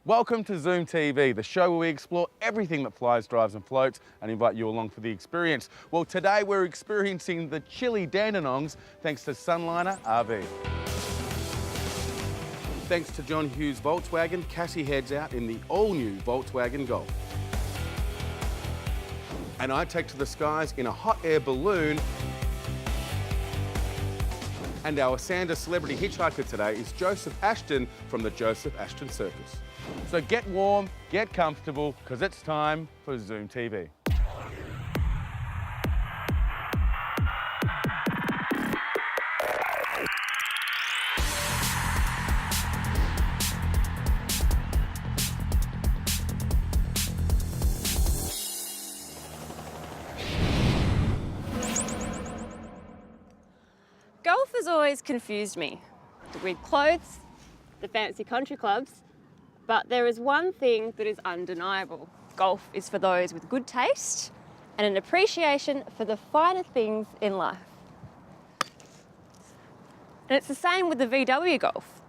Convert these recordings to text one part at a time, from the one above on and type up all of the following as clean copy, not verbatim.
Welcome to ZOOMMM TV, the show where we explore everything that flies, drives and floats and invite you along for the experience. Well, today we're experiencing the chilly Dandenongs thanks to Sunliner RV. Thanks to John Hughes Volkswagen, Cassie heads out in the all-new Volkswagen Golf. And I take to the skies in a hot air balloon. And our Esanda Celebrity Hitchhiker today is Joseph Aston from the Joseph Aston Circus. So get warm, get comfortable, because it's time for ZOOMMM TV. Golf has always confused me. The weird clothes, the fancy country clubs, but there is one thing that is undeniable. Golf is for those with good taste and an appreciation for the finer things in life. And it's the same with the VW Golf.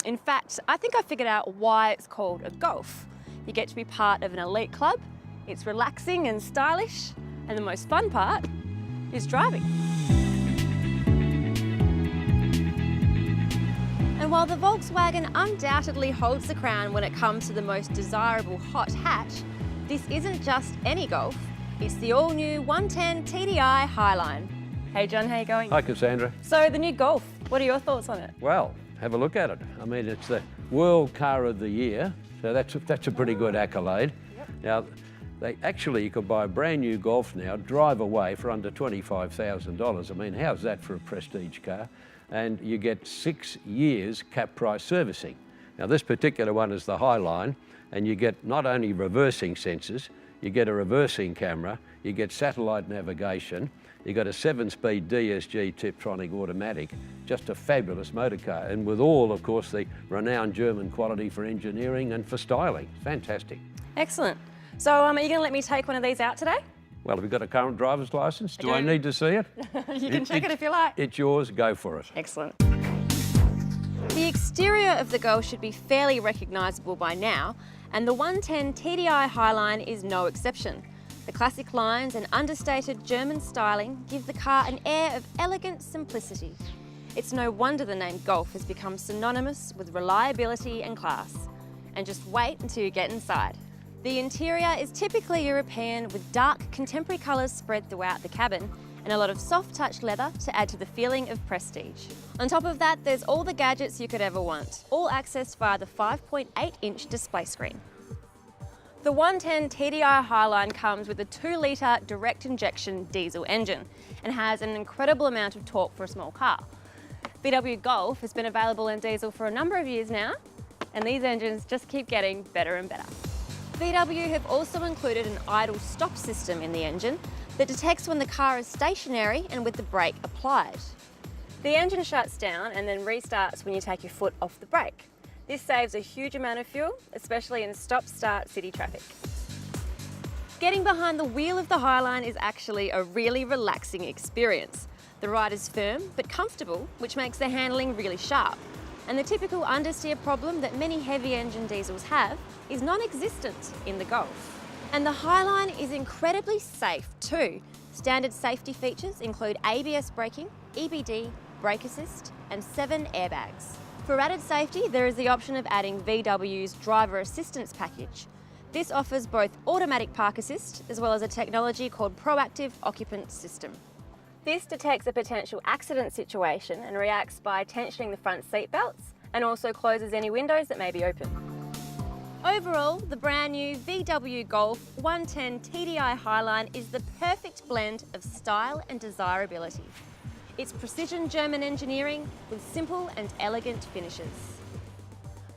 In fact, I think I figured out why it's called a Golf. You get to be part of an elite club, it's relaxing and stylish, and the most fun part is driving. And while the Volkswagen undoubtedly holds the crown when it comes to the most desirable hot hatch, this isn't just any Golf, it's the all-new 110 TDI Highline. Hey John, how you going? Hi Cassandra. So the new Golf, what are your thoughts on it? Well, have a look at it. I mean, it's the World Car of the Year, so that's a pretty good accolade. Yep. Now, you could buy a brand new Golf now, drive away for under $25,000. I mean, how's that for a prestige car? And you get 6 years cap price servicing. Now this particular one is the Highline, and you get not only reversing sensors, you get a reversing camera, you get satellite navigation, you got a 7-speed DSG Tiptronic automatic, just a fabulous motor car, and with all, of course, the renowned German quality for engineering and for styling. Fantastic. Excellent. So are you going to let me take one of these out today? Well, have you got a current driver's license? Do I need to see it? You can check it if you like. It's yours, go for it. Excellent. The exterior of the Golf should be fairly recognisable by now, and the 110 TDI Highline is no exception. The classic lines and understated German styling give the car an air of elegant simplicity. It's no wonder the name Golf has become synonymous with reliability and class. And just wait until you get inside. The interior is typically European with dark contemporary colours spread throughout the cabin and a lot of soft touch leather to add to the feeling of prestige. On top of that, there's all the gadgets you could ever want, all accessed via the 5.8-inch display screen. The 110 TDI Highline comes with a 2-litre direct injection diesel engine and has an incredible amount of torque for a small car. VW Golf has been available in diesel for a number of years now, and these engines just keep getting better and better. VW have also included an idle stop system in the engine that detects when the car is stationary and with the brake applied. The engine shuts down and then restarts when you take your foot off the brake. This saves a huge amount of fuel, especially in stop-start city traffic. Getting behind the wheel of the Highline is actually a really relaxing experience. The ride is firm but comfortable, which makes the handling really sharp. And the typical understeer problem that many heavy engine diesels have is non-existent in the Golf. And the Highline is incredibly safe too. Standard safety features include ABS braking, EBD, brake assist, and 7 airbags. For added safety, there is the option of adding VW's driver assistance package. This offers both automatic park assist as well as a technology called proactive occupant system. This detects a potential accident situation and reacts by tensioning the front seat belts and also closes any windows that may be open. Overall, the brand new VW Golf 110 TDI Highline is the perfect blend of style and desirability. It's precision German engineering with simple and elegant finishes.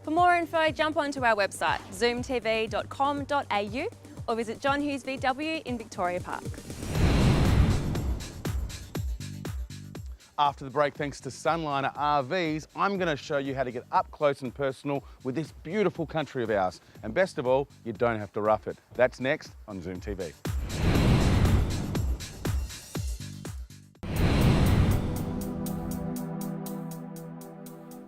For more info, jump onto our website, zoommtv.com.au, or visit John Hughes VW in Victoria Park. After the break, thanks to Sunliner RVs, I'm going to show you how to get up close and personal with this beautiful country of ours. And best of all, you don't have to rough it. That's next on ZOOMMM TV.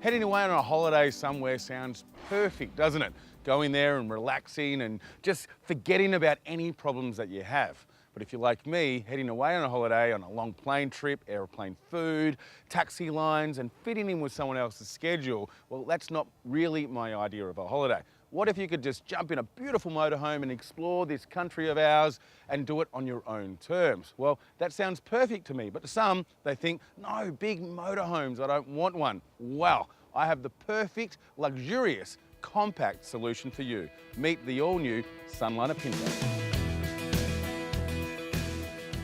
Heading away on a holiday somewhere sounds perfect, doesn't it? going there and relaxing and just forgetting about any problems that you have. But if you're like me, heading away on a holiday, on a long plane trip, airplane food, taxi lines, and fitting in with someone else's schedule, well, that's not really my idea of a holiday. What if you could just jump in a beautiful motorhome and explore this country of ours and do it on your own terms? Well, that sounds perfect to me, but to some, they think, no, big motorhomes, I don't want one. Well, I have the perfect, luxurious, compact solution for you. Meet the all-new Sunliner Pinto.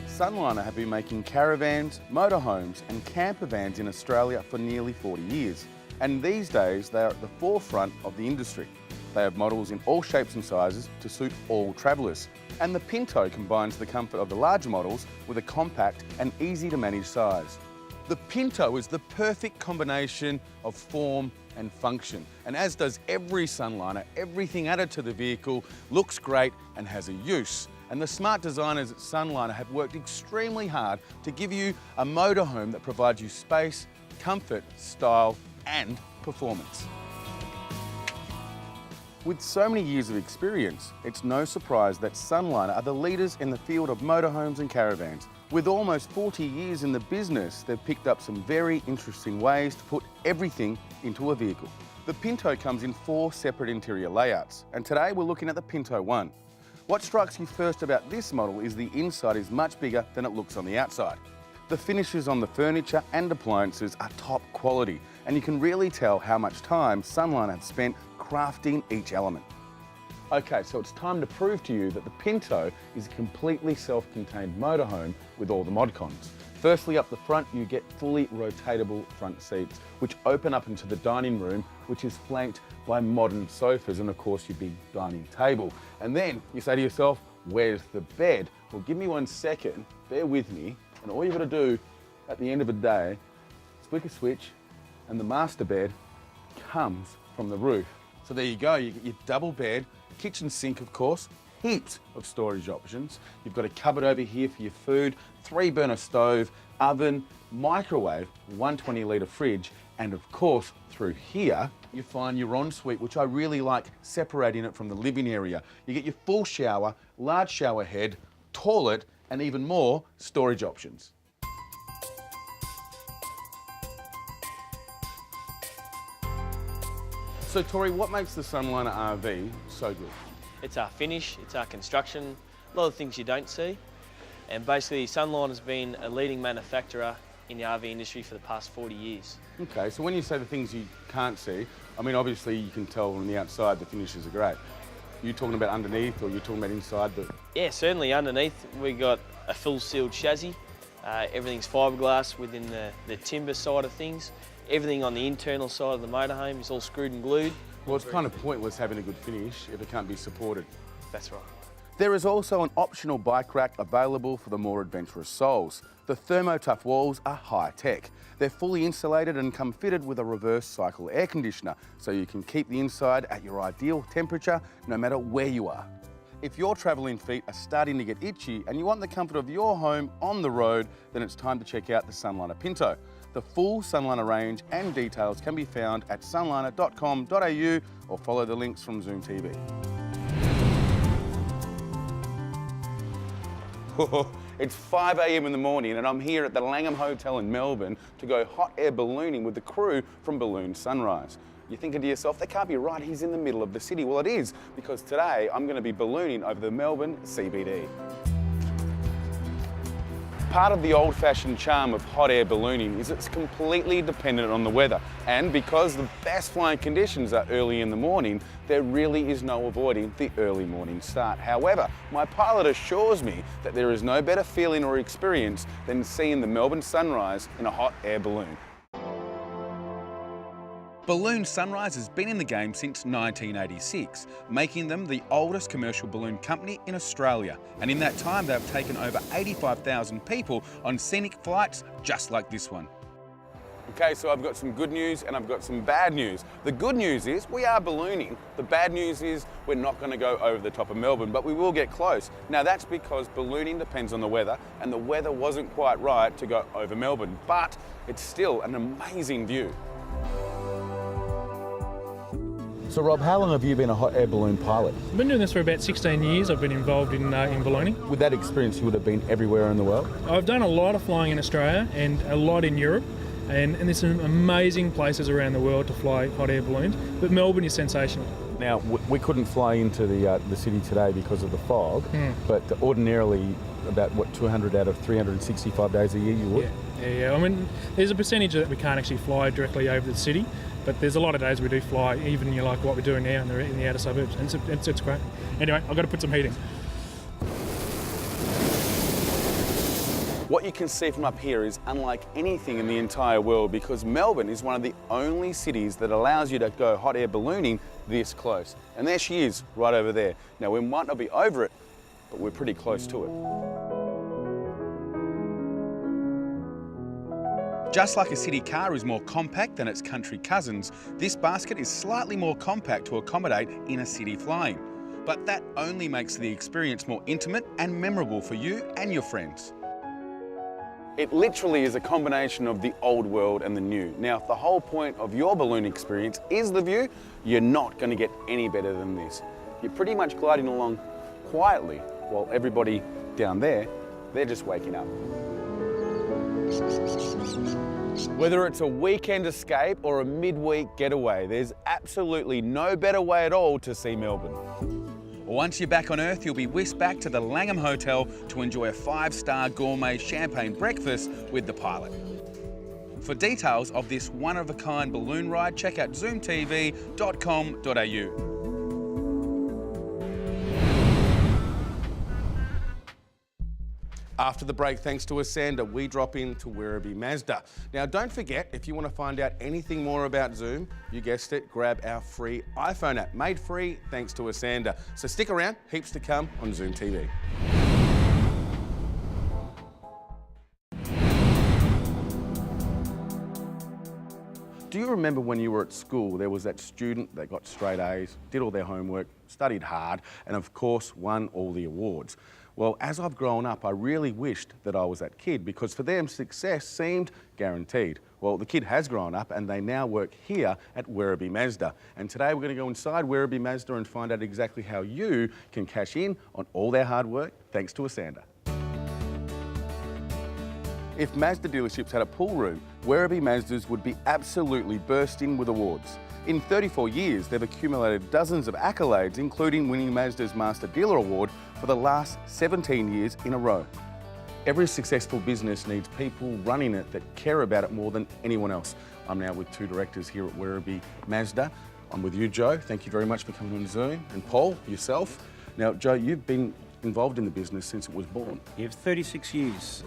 Sunliner have been making caravans, motorhomes and camper vans in Australia for nearly 40 years. And these days, they are at the forefront of the industry. They have models in all shapes and sizes to suit all travellers. And the Pinto combines the comfort of the larger models with a compact and easy to manage size. The Pinto is the perfect combination of form and function. And as does every Sunliner, everything added to the vehicle looks great and has a use. And the smart designers at Sunliner have worked extremely hard to give you a motorhome that provides you space, comfort, style, and performance. With so many years of experience, it's no surprise that Sunliner are the leaders in the field of motorhomes and caravans. With almost 40 years in the business, they've picked up some very interesting ways to put everything into a vehicle. The Pinto comes in 4 separate interior layouts, and today we're looking at the Pinto 1. What strikes you first about this model is the inside is much bigger than it looks on the outside. The finishes on the furniture and appliances are top quality, and you can really tell how much time Sunliner have spent crafting each element. Okay, so it's time to prove to you that the Pinto is a completely self-contained motorhome with all the mod cons. Firstly, up the front, you get fully rotatable front seats, which open up into the dining room, which is flanked by modern sofas and, of course, your big dining table. And then you say to yourself, where's the bed? Well, give me 1 second, bear with me, and all you've got to do at the end of the day is flick a switch, and the master bed comes from the roof. So there you go, you get your double bed, kitchen sink, of course, heaps of storage options. You've got a cupboard over here for your food, 3-burner stove, oven, microwave, 120-litre fridge, and of course, through here, you find your ensuite, which I really like, separating it from the living area. You get your full shower, large shower head, toilet, and even more storage options. So Tori, what makes the Sunliner RV so good? It's our finish, it's our construction, a lot of things you don't see. And basically Sunliner's been a leading manufacturer in the RV industry for the past 40 years. Okay, so when you say the things you can't see, I mean obviously you can tell on the outside the finishes are great. You talking about underneath or you're talking about inside? Yeah, certainly underneath we got a full sealed chassis. Everything's fiberglass within the timber side of things. Everything on the internal side of the motorhome is all screwed and glued. Well, it's kind of pointless having a good finish if it can't be supported. That's right. There is also an optional bike rack available for the more adventurous souls. The thermo-tough walls are high-tech. They're fully insulated and come fitted with a reverse cycle air conditioner, so you can keep the inside at your ideal temperature no matter where you are. If your travelling feet are starting to get itchy and you want the comfort of your home on the road, then it's time to check out the Sunliner Pinto. The full Sunliner range and details can be found at sunliner.com.au or follow the links from ZOOMMMM TV. It's 5 a.m. in the morning and I'm here at the Langham Hotel in Melbourne to go hot air ballooning with the crew from Balloon Sunrise. You're thinking to yourself, that can't be right, he's in the middle of the city. Well, it is, because today I'm going to be ballooning over the Melbourne CBD. Part of the old-fashioned charm of hot air ballooning is it's completely dependent on the weather. And because the best flying conditions are early in the morning, there really is no avoiding the early morning start. However, my pilot assures me that there is no better feeling or experience than seeing the Melbourne sunrise in a hot air balloon. Balloon Sunrise has been in the game since 1986, making them the oldest commercial balloon company in Australia. And in that time, they've taken over 85,000 people on scenic flights just like this one. Okay, so I've got some good news and I've got some bad news. The good news is we are ballooning. The bad news is we're not going to go over the top of Melbourne, but we will get close. Now that's because ballooning depends on the weather, and the weather wasn't quite right to go over Melbourne, but it's still an amazing view. So Rob, how long have you been a hot air balloon pilot? I've been doing this for about 16 years. I've been involved in ballooning. With that experience, you would have been everywhere in the world? I've done a lot of flying in Australia and a lot in Europe, and there's some amazing places around the world to fly hot air balloons, but Melbourne is sensational. Now, we couldn't fly into the city today because of the fog, but ordinarily about, 200 out of 365 days a year you would? Yeah. I mean, there's a percentage that we can't actually fly directly over the city, but there's a lot of days we do fly, even like what we're doing now in the outer suburbs, and it's great. Anyway, I've got to put some heat in. What you can see from up here is unlike anything in the entire world, because Melbourne is one of the only cities that allows you to go hot air ballooning this close. And there she is, right over there. Now, we might not be over it, but we're pretty close to it. Just like a city car is more compact than its country cousins, this basket is slightly more compact to accommodate inner city flying. But that only makes the experience more intimate and memorable for you and your friends. It literally is a combination of the old world and the new. Now, if the whole point of your balloon experience is the view, you're not going to get any better than this. You're pretty much gliding along quietly while everybody down there, they're just waking up. Whether it's a weekend escape or a midweek getaway, there's absolutely no better way at all to see Melbourne. Once you're back on Earth, you'll be whisked back to the Langham Hotel to enjoy a 5-star gourmet champagne breakfast with the pilot. For details of this one-of-a-kind balloon ride, check out ZOOMMM.com.au. After the break, thanks to Esanda, we drop into Werribee Mazda. Now, don't forget, if you want to find out anything more about Zoom, you guessed it, grab our free iPhone app, made free thanks to Esanda. So stick around, heaps to come on Zoom TV. Do you remember when you were at school, there was that student that got straight A's, did all their homework, studied hard, and of course won all the awards? Well, as I've grown up, I really wished that I was that kid, because for them, success seemed guaranteed. Well, the kid has grown up and they now work here at Werribee Mazda. And today we're going to go inside Werribee Mazda and find out exactly how you can cash in on all their hard work, thanks to Esanda. If Mazda dealerships had a pool room, Werribee Mazdas would be absolutely bursting with awards. In 34 years, they've accumulated dozens of accolades, including winning Mazda's Master Dealer Award for the last 17 years in a row. Every successful business needs people running it that care about it more than anyone else. I'm now with two directors here at Werribee Mazda. I'm with you, Joe. Thank you very much for coming on Zoom. And Paul, yourself. Now, Joe, you've been involved in the business since it was born. Yeah, 36 years,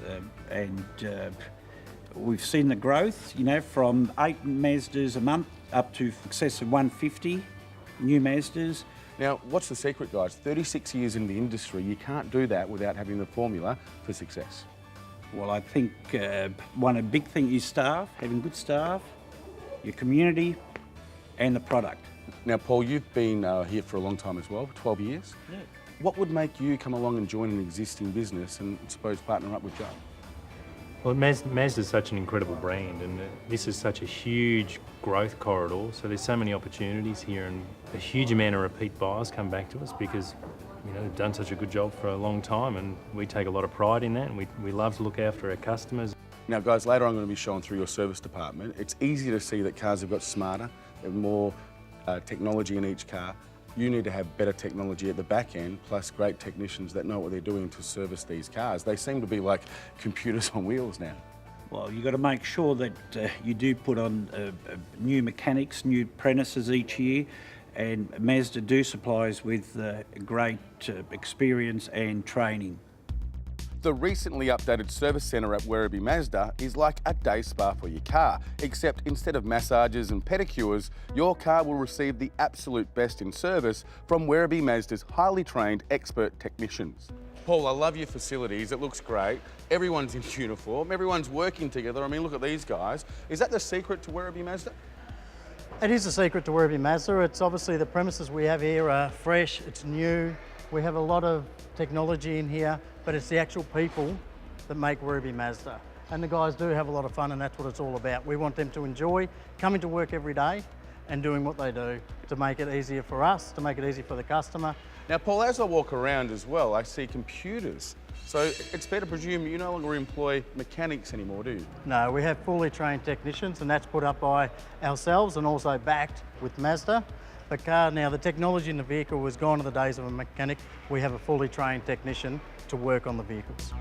and we've seen the growth, you know, from 8 Mazdas a month up to excess of 150 new Mazdas. Now, what's the secret, guys? 36 years in the industry, you can't do that without having the formula for success. Well, I think one big thing is staff, having good staff, your community, and the product. Now, Paul, you've been here for a long time as well, 12 years. Yeah. What would make you come along and join an existing business and, suppose, partner up with Joe? Well, Mazda is such an incredible brand, and this is such a huge growth corridor, so there's so many opportunities here, and a huge amount of repeat buyers come back to us because, you know, they've done such a good job for a long time, and we take a lot of pride in that, and we love to look after our customers. Now, guys, later I'm going to be showing through your service department. It's easy to see that cars have got smarter, and more technology in each car. You need to have better technology at the back end, plus great technicians that know what they're doing to service these cars. They seem to be like computers on wheels now. Well, you've got to make sure that you do put on new mechanics, new apprentices each year, and Mazda do supplies with great experience and training. The recently updated service centre at Werribee Mazda is like a day spa for your car, except instead of massages and pedicures, your car will receive the absolute best in service from Werribee Mazda's highly trained expert technicians. Paul, I love your facilities. It looks great. Everyone's in uniform. Everyone's working together. I mean, look at these guys. Is that the secret to Werribee Mazda? It is the secret to Werribee Mazda. It's obviously the premises we have here are fresh, it's new. We have a lot of technology in here, but it's the actual people that make Werribee Mazda. And the guys do have a lot of fun, and that's what it's all about. We want them to enjoy coming to work every day and doing what they do to make it easier for us, to make it easier for the customer. Now, Paul, as I walk around as well, I see computers. So it's fair to presume you no longer employ mechanics anymore, do you? No, we have fully trained technicians, and that's put up by ourselves and also backed with Mazda. The car now, the technology in the vehicle was gone to the days of a mechanic. We have a fully trained technician to work on the vehicles.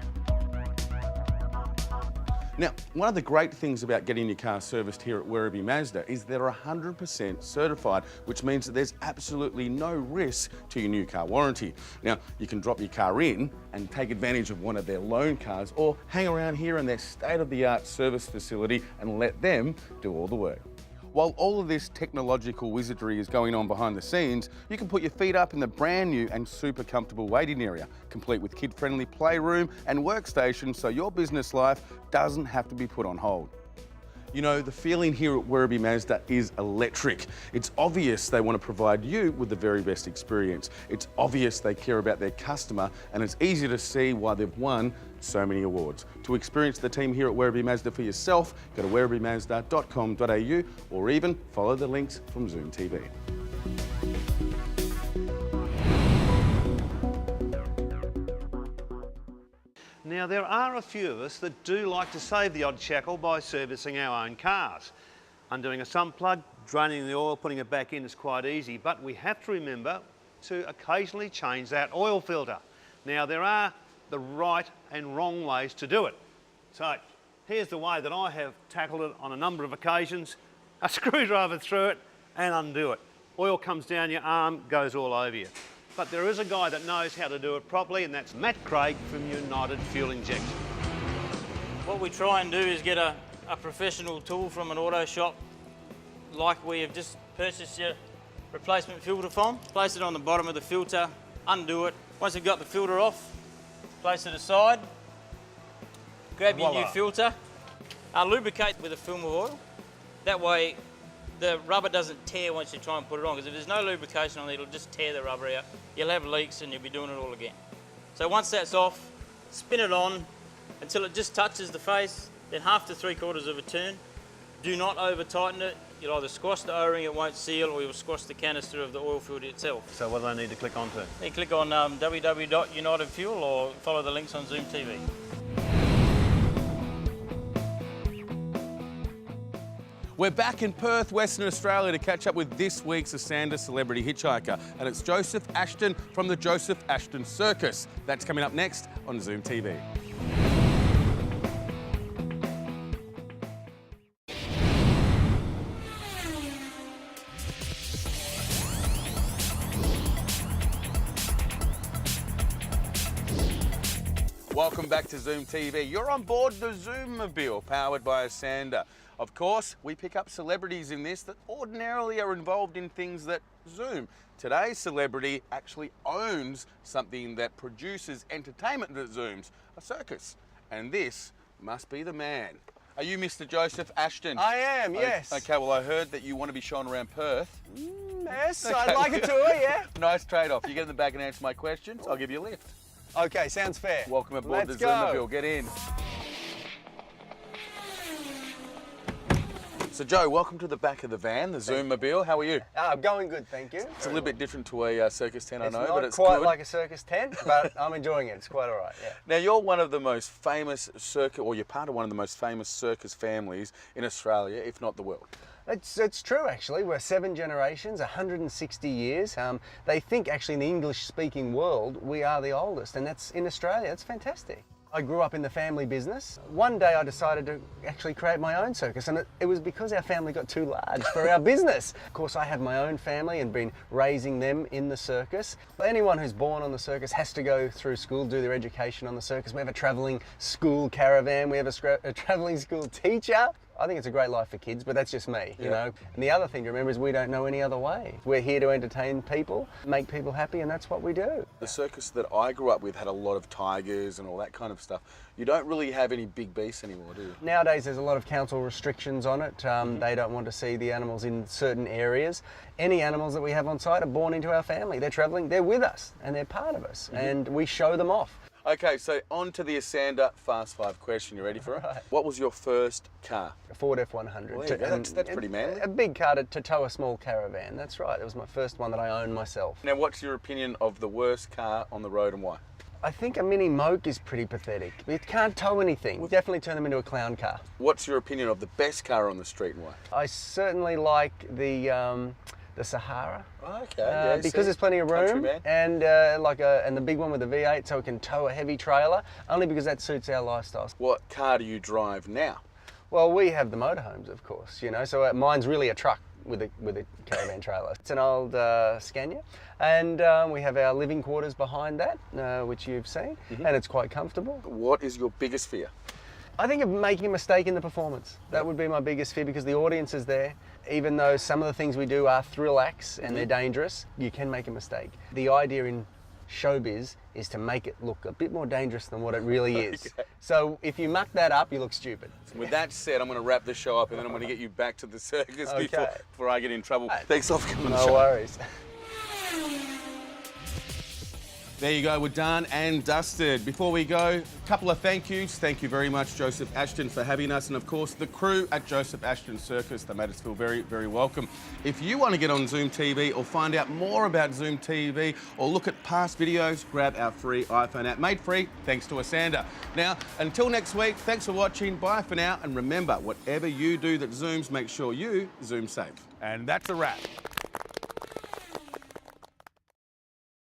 Now, one of the great things about getting your car serviced here at Werribee Mazda is they're 100% certified, which means that there's absolutely no risk to your new car warranty. Now, you can drop your car in and take advantage of one of their loan cars or hang around here in their state-of-the-art service facility and let them do all the work. While all of this technological wizardry is going on behind the scenes, you can put your feet up in the brand new and super comfortable waiting area, complete with kid-friendly playroom and workstation, so your business life doesn't have to be put on hold. You know, the feeling here at Werribee Mazda is electric. It's obvious they want to provide you with the very best experience. It's obvious they care about their customer, and it's easy to see why they've won so many awards. To experience the team here at Werribee Mazda for yourself, go to werribeemazda.com.au or even follow the links from ZOOMMMM TV. Now, there are a few of us that do like to save the odd shekel by servicing our own cars. Undoing a sump plug, draining the oil, putting it back in is quite easy, but we have to remember to occasionally change that oil filter. Now, there are the right and wrong ways to do it. So, here's the way that I have tackled it on a number of occasions. A screwdriver through it and undo it. Oil comes down your arm, goes all over you. But there is a guy that knows how to do it properly, and that's Matt Craig from United Fuel Injection. What we try and do is get a professional tool from an auto shop, like we have just purchased your replacement filter from. Place it on the bottom of the filter, undo it. Once you've got the filter off, place it aside, grab your new filter, lubricate with a film of oil. That way the rubber doesn't tear once you try and put it on, because if there's no lubrication on it, it'll just tear the rubber out. You'll have leaks and you'll be doing it all again. So once that's off, spin it on until it just touches the face, then 1/2 to 3/4 of a turn. Do not over tighten it. You'll either squash the O-ring, it won't seal, or you'll squash the canister of the oil filter itself. So what do I need to click onto? You click on www.unitedfuel or follow the links on ZOOMMMM TV. We're back in Perth, Western Australia to catch up with this week's Esanda Celebrity Hitchhiker, and it's Joseph Aston from the Joseph Aston Circus. That's coming up next on ZOOMMMM TV. Welcome back to ZOOMMMM TV. You're on board the ZOOMMMobile, powered by Esanda. Of course, we pick up celebrities in this that ordinarily are involved in things that zoom. Today's celebrity actually owns something that produces entertainment that zooms, a circus. And this must be the man. Are you Mr. Joseph Aston? I am, yes. Okay, well, I heard that you want to be shown around Perth. Yes, I'd like a tour, yeah. Nice trade-off. You get in the back and answer my questions, I'll give you a lift. Okay, sounds fair. Welcome aboard Let's the ZOOMMMobile. Get in. So Joe, welcome to the back of the van, the ZOOMMMobile. How are you? I'm going good, thank you. It's a little bit different to a circus tent, I know, but it's not quite good. like a circus tent, but I'm enjoying it. It's quite all right, yeah. Now, you're one of the most famous circus, or you're part of one of the most famous circus families in Australia, if not the world. It's true, actually. We're 7 generations, 160 years. They think, actually, in the English-speaking world, we are the oldest, and that's in Australia. It's fantastic. I grew up in the family business. One day I decided to actually create my own circus, and it was because our family got too large for our business. Of course, I have my own family and been raising them in the circus. Anyone who's born on the circus has to go through school, do their education on the circus. We have a travelling school caravan. We have a travelling school teacher. I think it's a great life for kids, but that's just me, you know. And the other thing to remember is we don't know any other way. We're here to entertain people, make people happy, and that's what we do. The circus that I grew up with had a lot of tigers and all that kind of stuff. You don't really have any big beasts anymore, do you? Nowadays there's a lot of council restrictions on it. They don't want to see the animals in certain areas. Any animals that we have on site are born into our family. They're travelling, they're with us, and they're part of us, and we show them off. Okay, so on to the Esanda Fast 5 question. You ready for it? Right. What was your first car? A Ford F100. Well, there you go. That's pretty manly. A big car to tow a small caravan, that's right. It was my first one that I owned myself. Now, what's your opinion of the worst car on the road and why? I think a Mini Moke is pretty pathetic. It can't tow anything. We'll definitely turn them into a clown car. What's your opinion of the best car on the street and why? I certainly like the Sahara. Okay, because there's plenty of room, Countryman. and and the big one with the V8, so it can tow a heavy trailer. Only because that suits our lifestyles. What car do you drive now? Well, we have the motorhomes, of course. You know, so mine's really a truck with a caravan trailer. It's an old Scania, and we have our living quarters behind that, which you've seen, and it's quite comfortable. What is your biggest fear? I think of making a mistake in the performance. That would be my biggest fear, because the audience is there. Even though some of the things we do are thrill acts and they're dangerous, you can make a mistake. The idea in showbiz is to make it look a bit more dangerous than what it really is. Okay. So if you muck that up, you look stupid. With that said, I'm going to wrap the show up and then I'm going to get you back to the circus before I get in trouble. Thanks a lot for coming on the show. No worries. There you go, we're done and dusted. Before we go, a couple of thank yous. Thank you very much, Joseph Aston, for having us, and of course, the crew at Joseph Aston Circus. They made us feel very, very welcome. If you want to get on Zoom TV or find out more about Zoom TV or look at past videos, grab our free iPhone app, made free thanks to Esanda. Now, until next week, thanks for watching. Bye for now, and remember, whatever you do that Zooms, make sure you Zoom safe. And that's a wrap.